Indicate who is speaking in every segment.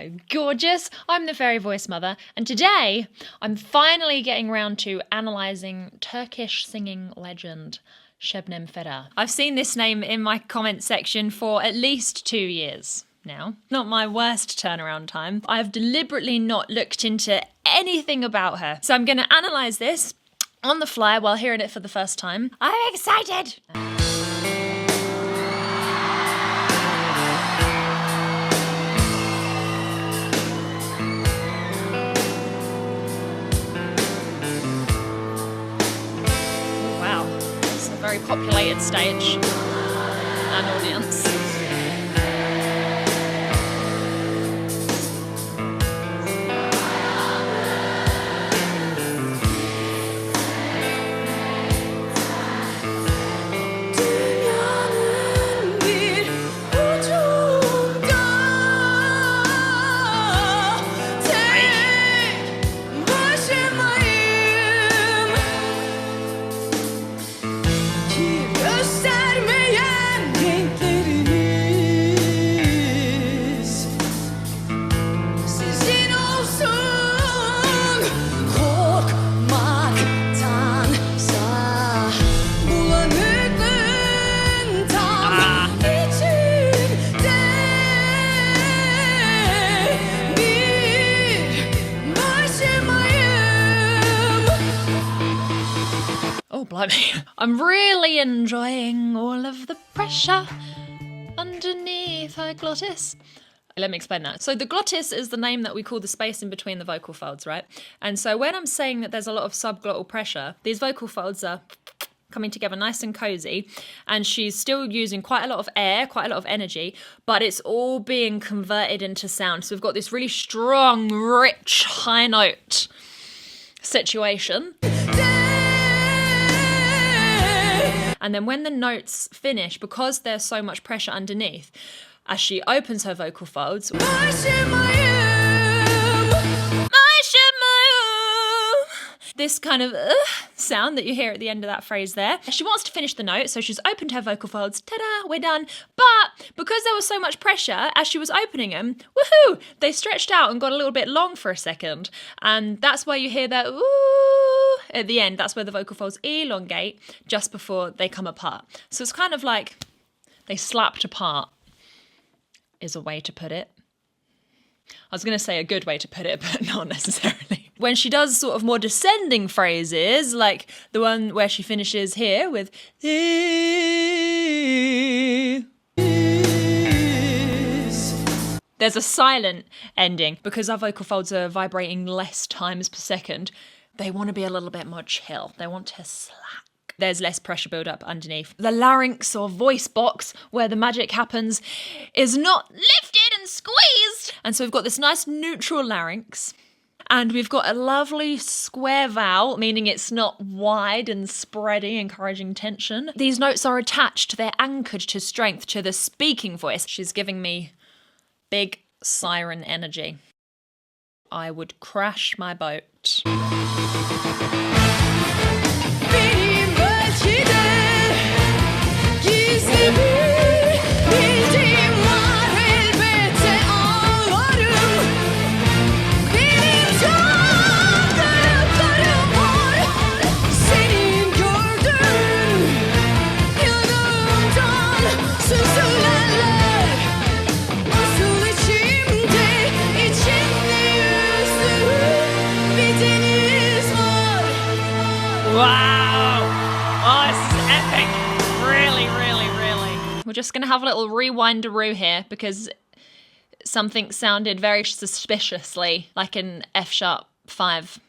Speaker 1: Hello, gorgeous. I'm the Fairy Voice Mother, and today I'm finally getting around to analysing Turkish singing legend Şebnem Ferah. I've seen this name in my comment section for at least 2 years now. Not my worst turnaround time. I've deliberately not looked into anything about her, so I'm going to analyse this on the fly while hearing it for the first time. I'm excited! Very populated stage and audience. I'm really enjoying all of the pressure underneath her glottis. Let me explain that. So the glottis is the name that we call the space in between the vocal folds, right? And so when I'm saying that there's a lot of subglottal pressure, these vocal folds are coming together nice and cozy, and she's still using quite a lot of air, quite a lot of energy, but it's all being converted into sound. So we've got this really strong, rich, high note situation. And then when the notes finish, because there's so much pressure underneath, as she opens her vocal folds, this kind of sound that you hear at the end of that phrase there. She wants to finish the note, so she's opened her vocal folds, ta-da, we're done. But because there was so much pressure as she was opening them, woohoo, they stretched out and got a little bit long for a second. And that's why you hear that ooh at the end. That's where the vocal folds elongate just before they come apart. So it's kind of like they slapped apart is a way to put it. I was going to say a good way to put it, but not necessarily. When she does sort of more descending phrases, like the one where she finishes here with there's a silent ending. Because our vocal folds are vibrating less times per second, they want to be a little bit more chill. They want to slack. There's less pressure build-up underneath. The larynx or voice box, where the magic happens, is not lifted and squeezed. And so we've got this nice neutral larynx. And we've got a lovely square vowel, meaning it's not wide and spready, encouraging tension. These notes are attached, they're anchored to strength, to the speaking voice. She's giving me big siren energy. I would crash my boat. Wow! Oh, this is epic. Really, really, really. We're just going to have a little rewind-a-roo here because something sounded very suspiciously like an F-sharp 5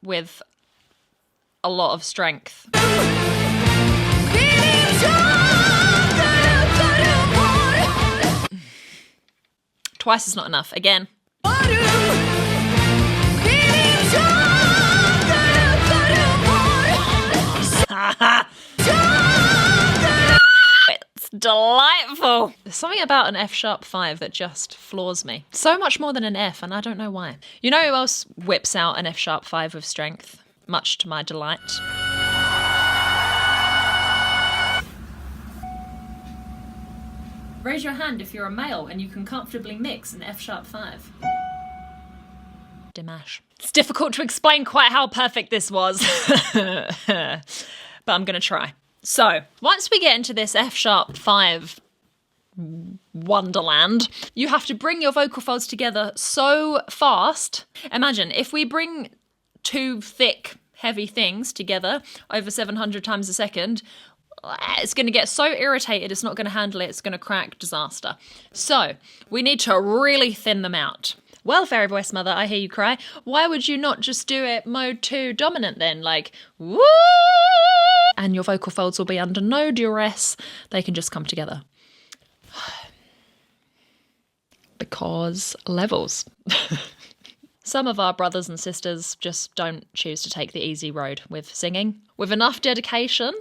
Speaker 1: with a lot of strength. Twice is not enough. Again. It's delightful. There's something about an F-sharp 5 that just floors me. So much more than an F, and I don't know why. You know who else whips out an F-sharp 5 with strength? Much to my delight. Raise your hand if you're a male and you can comfortably mix an F-sharp 5. Dimash. It's difficult to explain quite how perfect this was, but I'm going to try. So once we get into this F-sharp 5 wonderland, you have to bring your vocal folds together so fast. Imagine if we bring two thick, heavy things together over 700 times a second, it's going to get so irritated, it's not going to handle it, it's going to crack, disaster. So we need to really thin them out. Well, fairy voice mother, I hear you cry. Why would you not just do it mode 2 dominant then? Like, woo! And your vocal folds will be under no duress. They can just come together. Because levels. Some of our brothers and sisters just don't choose to take the easy road with singing. With enough dedication,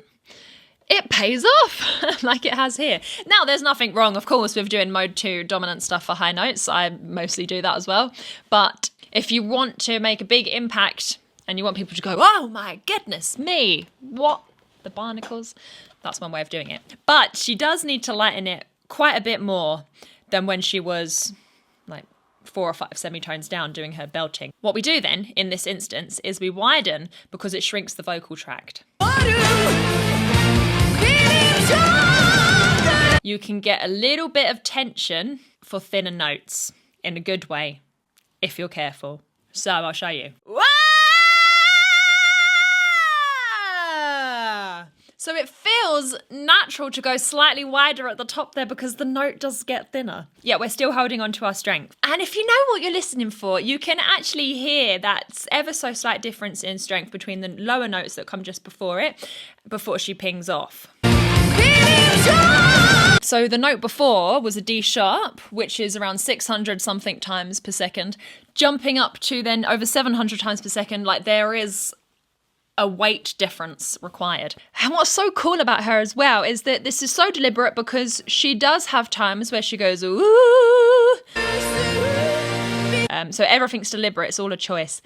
Speaker 1: it pays off, like it has here. Now, there's nothing wrong, of course, with doing mode 2 dominant stuff for high notes. I mostly do that as well. But if you want to make a big impact and you want people to go, oh my goodness me, what? The barnacles? That's one way of doing it. But she does need to lighten it quite a bit more than when she was like 4 or 5 semitones down doing her belting. What we do then, in this instance, is we widen because it shrinks the vocal tract. You can get a little bit of tension for thinner notes in a good way, if you're careful. So I'll show you. So it feels natural to go slightly wider at the top there because the note does get thinner. Yet we're still holding on to our strength. And if you know what you're listening for, you can actually hear that ever so slight difference in strength between the lower notes that come just before it, before she pings off. So the note before was a D sharp, which is around 600 something times per second, jumping up to then over 700 times per second. Like, there is a weight difference required. And what's so cool about her as well is that this is so deliberate because she does have times where she goes, ooh. So everything's deliberate, it's all a choice.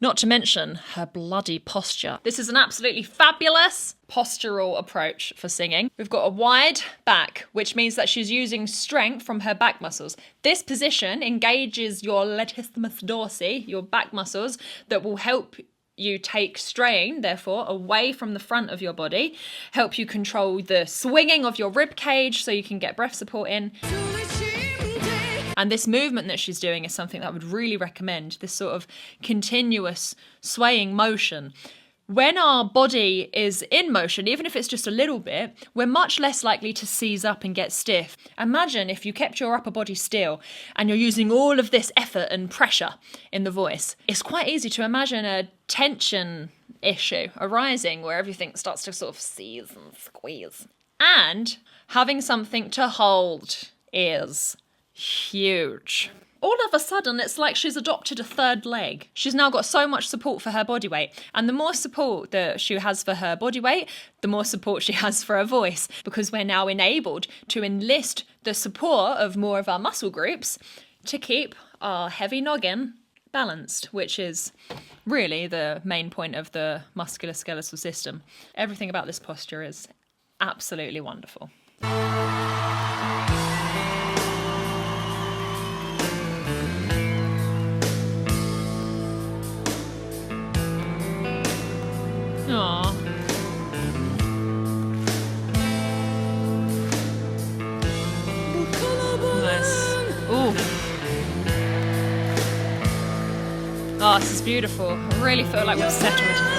Speaker 1: Not to mention her bloody posture. This is an absolutely fabulous postural approach for singing. We've got a wide back, which means that she's using strength from her back muscles. This position engages your latissimus dorsi, your back muscles, that will help you take strain, therefore, away from the front of your body, help you control the swinging of your rib cage so you can get breath support in. And this movement that she's doing is something that I would really recommend, this sort of continuous swaying motion. When our body is in motion, even if it's just a little bit, we're much less likely to seize up and get stiff. Imagine if you kept your upper body still and you're using all of this effort and pressure in the voice. It's quite easy to imagine a tension issue arising where everything starts to sort of seize and squeeze. And having something to hold is huge. All of a sudden, it's like she's adopted a third leg. She's now got so much support for her body weight. And the more support that she has for her body weight, the more support she has for her voice, because we're now enabled to enlist the support of more of our muscle groups to keep our heavy noggin balanced, which is really the main point of the musculoskeletal system. Everything about this posture is absolutely wonderful. Aww. Nice. Ooh. Oh, this is beautiful. I really feel like we've settled here.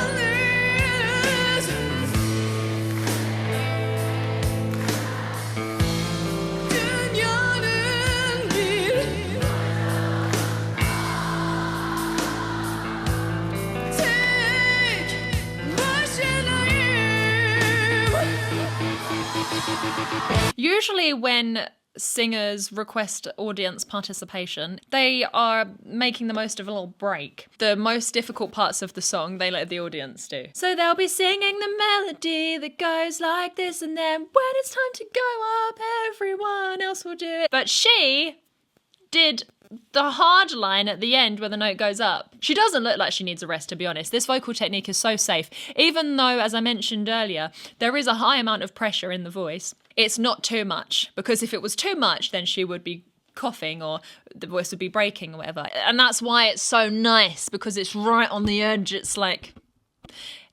Speaker 1: Usually when singers request audience participation, they are making the most of a little break. The most difficult parts of the song, they let the audience do. So they'll be singing the melody that goes like this, and then when it's time to go up, everyone else will do it. But she did the hard line at the end where the note goes up. She doesn't look like she needs a rest, to be honest. This vocal technique is so safe. Even though, as I mentioned earlier, there is a high amount of pressure in the voice, it's not too much. Because if it was too much, then she would be coughing or the voice would be breaking or whatever. And that's why it's so nice, because it's right on the edge. It's like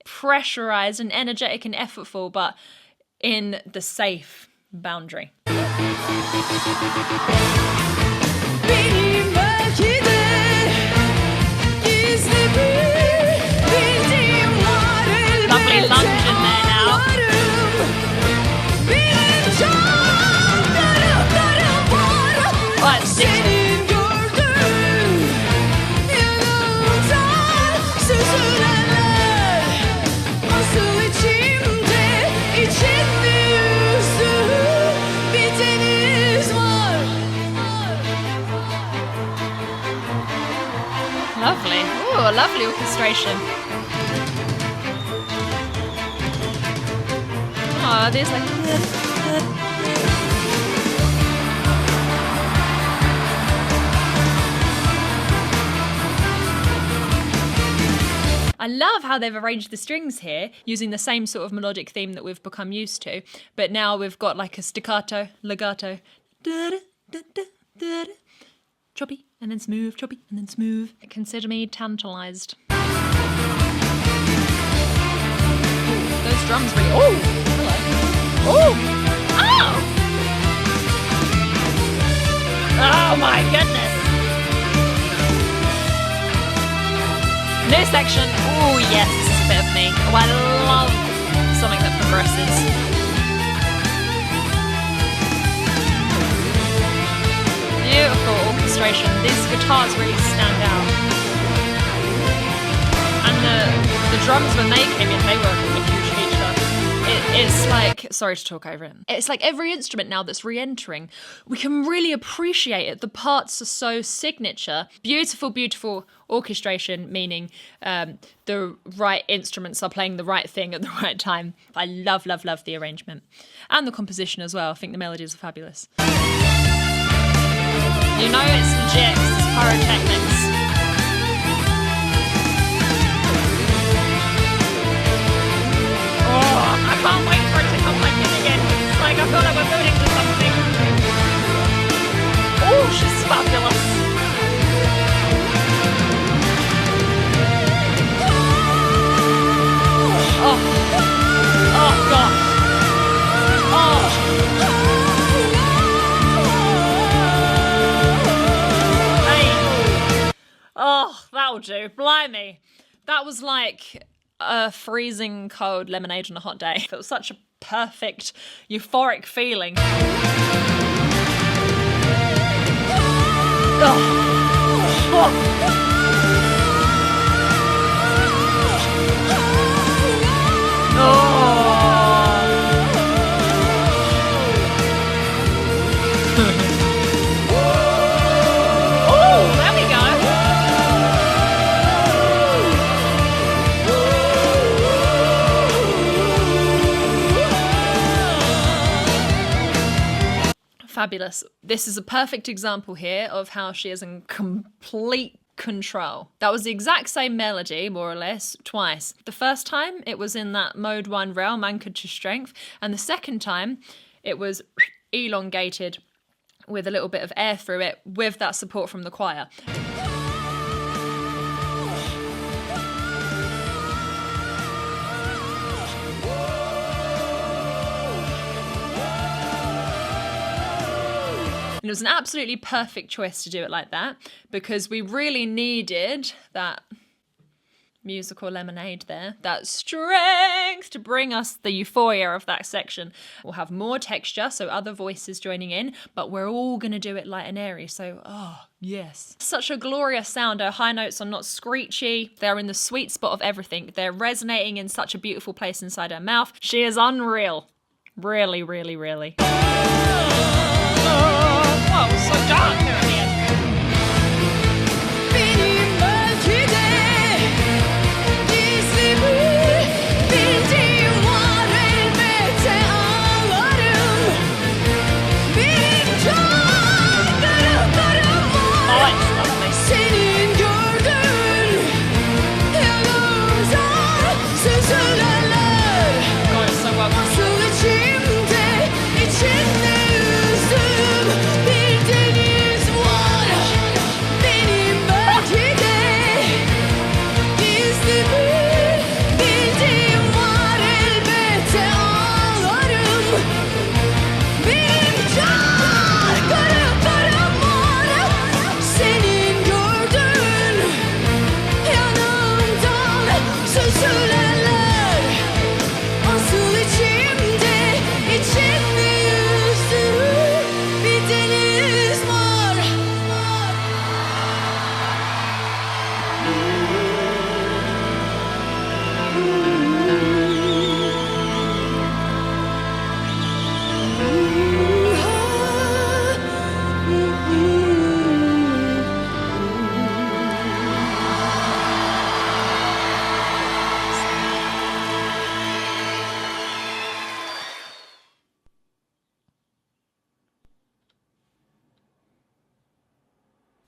Speaker 1: pressurized and energetic and effortful, but in the safe boundary. Lovely lunge in there now. Oh, it's sticky. Lovely. Ooh, a lovely orchestration. Oh, there's like... I love how they've arranged the strings here using the same sort of melodic theme that we've become used to, but now we've got like a staccato, legato, choppy and then smooth, choppy and then smooth. Consider me tantalized. Those drums really... Oh! Hello. Oh! Oh! Oh my goodness! New section. Oh yes, this is a bit of me. Oh, I love something that progresses. Beautiful orchestration. These guitars really stand out. And the drums, when they came in, they were a huge feature. It's like, sorry to talk over it. It's like every instrument now that's re-entering, we can really appreciate it. The parts are so signature. Beautiful, beautiful orchestration, meaning the right instruments are playing the right thing at the right time. I love, love, love the arrangement. And the composition as well. I think the melodies are fabulous. You know it's legit, it's pyrotechnics. Oh, I can't wait for it to come back in again. It's like I feel like we're building to something. Oh, she's fabulous. Oh, oh God. Oh. Oh, that'll do. Blimey. That was like a freezing cold lemonade on a hot day. It was such a perfect, euphoric feeling. Oh. Oh. Oh, there we go. Fabulous. This is a perfect example here of how she is in complete control. That was the exact same melody, more or less, twice. The first time, it was in that mode 1 realm, anchored to strength, and the second time, it was elongated with a little bit of air through it, with that support from the choir. And it was an absolutely perfect choice to do it like that, because we really needed that musical lemonade there, that strength to bring us the euphoria of that section. We'll have more texture, so other voices joining in, but we're all going to do it light and airy, so oh yes. Such a glorious sound. Our high notes are not screechy, they're in the sweet spot of everything. They're resonating in such a beautiful place inside her mouth. She is unreal. Really, really, really. Oh, it was so dark there at the end.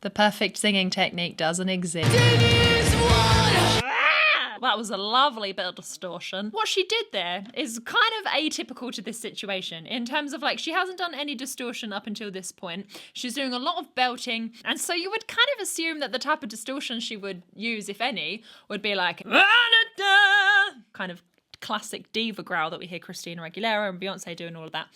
Speaker 1: The perfect singing technique doesn't exist. That was a lovely bit of distortion. What she did there is kind of atypical to this situation in terms of like, she hasn't done any distortion up until this point. She's doing a lot of belting. And so you would kind of assume that the type of distortion she would use, if any, would be like, kind of classic diva growl that we hear Christina Aguilera and Beyonce doing, all of that.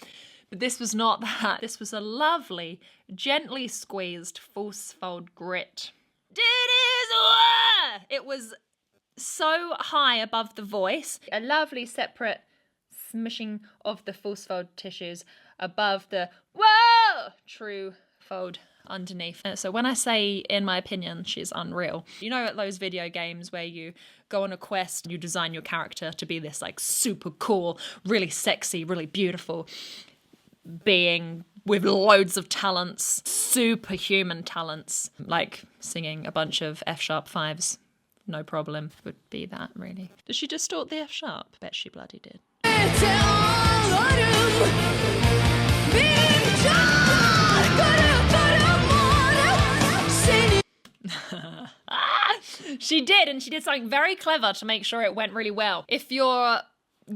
Speaker 1: But this was not that. This was a lovely, gently squeezed false fold grit. It was so high above the voice. A lovely separate smishing of the false fold tissues above the true fold underneath. So when I say, in my opinion, she's unreal. You know, at those video games where you go on a quest, you design your character to be this like super cool, really sexy, really beautiful being with loads of talents, superhuman talents, like singing a bunch of F-sharp fives. No problem, would be that, really. Does she distort the F sharp? Bet she bloody did. She did, and she did something very clever to make sure it went really well. If you're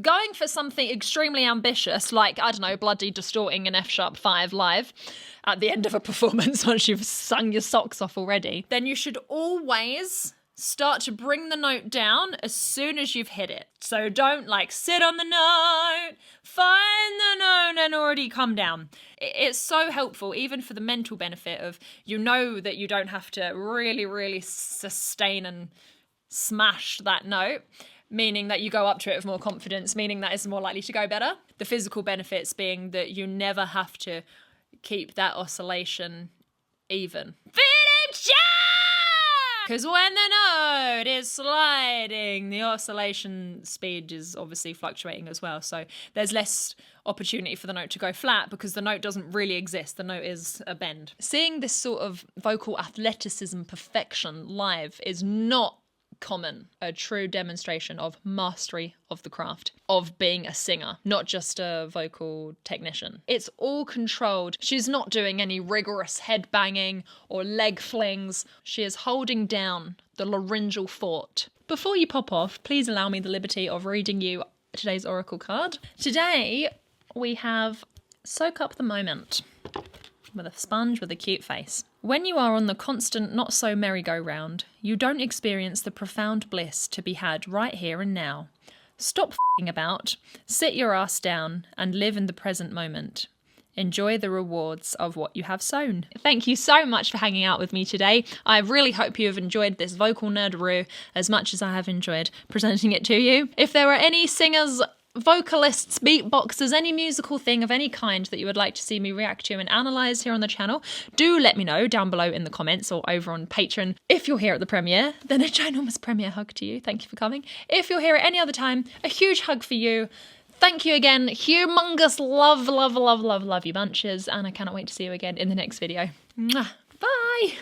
Speaker 1: going for something extremely ambitious, like, I don't know, bloody distorting an F sharp 5 live at the end of a performance once you've sung your socks off already, then you should always start to bring the note down as soon as you've hit it. So don't like sit on the note, find the note and already come down. It's so helpful, even for the mental benefit of, you know that you don't have to really, really sustain and smash that note, meaning that you go up to it with more confidence, meaning that it's more likely to go better. The physical benefits being that you never have to keep that oscillation even. Because when the note is sliding, the oscillation speed is obviously fluctuating as well. So there's less opportunity for the note to go flat because the note doesn't really exist. The note is a bend. Seeing this sort of vocal athleticism perfection live is not common. A true demonstration of mastery of the craft of being a singer, not just a vocal technician. It's all controlled. She's not doing any rigorous head banging or leg flings. She is holding down the laryngeal fort. Before you pop off, please allow me the liberty of reading you today's oracle card. Today we have Soak Up the Moment with a sponge with a cute face. When you are on the constant not-so-merry-go-round, you don't experience the profound bliss to be had right here and now. Stop f***ing about, sit your ass down, and live in the present moment. Enjoy the rewards of what you have sown. Thank you so much for hanging out with me today. I really hope you have enjoyed this vocal nerdaroo as much as I have enjoyed presenting it to you. If there are any singers, vocalists, beatboxers, any musical thing of any kind that you would like to see me react to and analyse here on the channel, do let me know down below in the comments or over on Patreon. If you're here at the premiere, then a ginormous premiere hug to you. Thank you for coming. If you're here at any other time, a huge hug for you. Thank you again. Humongous love, love, love, love, love you bunches. And I cannot wait to see you again in the next video. Mwah. Bye.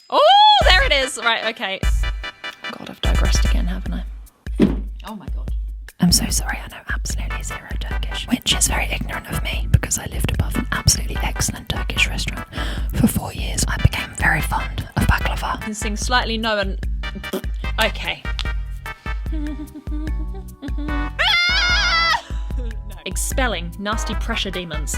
Speaker 1: Oh, there it is. Right, okay. God, I've digressed again, haven't I? Oh my god. I'm so sorry, I know absolutely zero Turkish, which is very ignorant of me because I lived above an absolutely excellent Turkish restaurant for 4 years. I became very fond of baklava. I can sing slightly no and... Okay. Expelling nasty pressure demons.